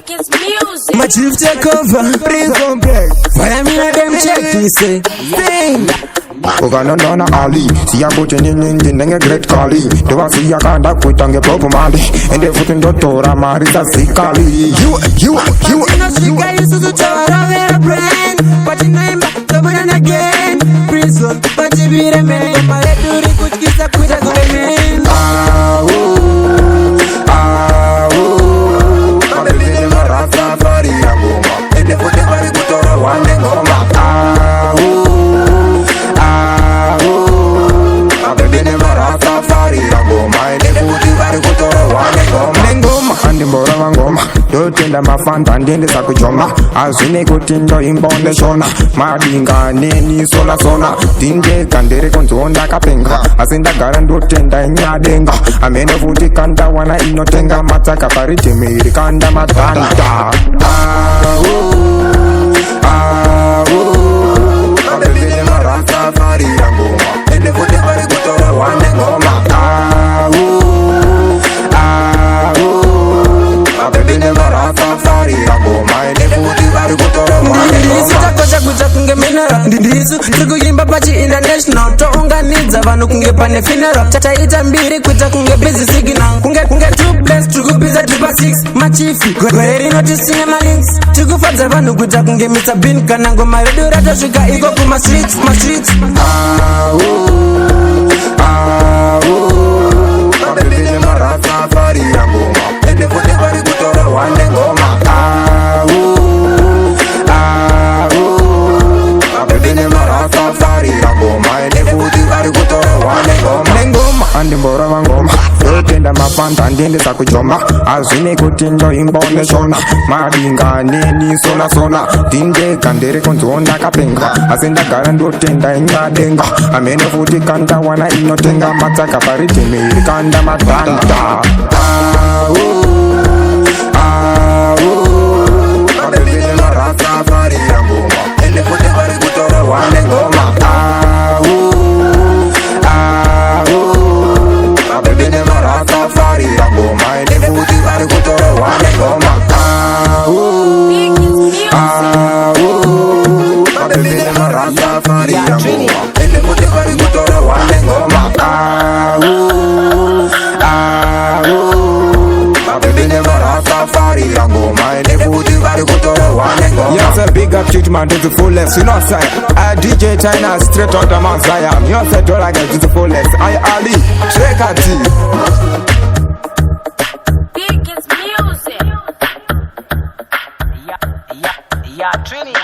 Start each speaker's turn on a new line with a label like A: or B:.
A: Biggest music.
B: My chief take over, please don't break. Fire me let them check me say sing.
C: Uganondona Ali, see a butcher in a great Kali. Do I see a kanda quit on the proper Mali? And the foot in the Torah Marisa Sikali. You
B: used to tell a brand, but you name back again. Prison, but you be the man. My head to the good kiss up with a good man.
C: Tenda mafanta ndende sakujoma azvine kuti ndoimbonde shona madinga neni sona tinde kandere konzonda kapenga asi ndagara ndotenda inyadenga amene futi kanda wana inotenga matsaka paritemeri kanda matanda abebele marasa fari yangoma ende futi pari kutora wane ngoma
B: Ndisu tikuyimba pachi international tounganidza vanhu kunge pane funeral tataita mbiri kuita kunge busy signal kunge 2 place tikubiza tipa 6 machifi gore rinotisine malinks tikufadza vanhu kuita kunge Mr Bean kana ngoma redu ratosvika iko kuma streets
C: abebele marasa fari yangoma ende futi pari kutora wane ngoma andimbora vangoma yotenda mafanta ndende sakujoma azvine kuti ndoimbonde shona madinga neni sona tinde kandere konzonda kapenga asi ndagara ndotenda inyadenga amene futi kanda wana inotenga matsaka paritemeri kanda matanda abebele marasa fari yangoma ende futi pari kutora wane ngoma Yes, a big up treatment to the fullest. You know, sir, I DJ China straight out of Mount Zion. You know, sir, don't like it to the fullest. I Ali, Trekati.
A: Biggest music.
D: Yeah, Trini.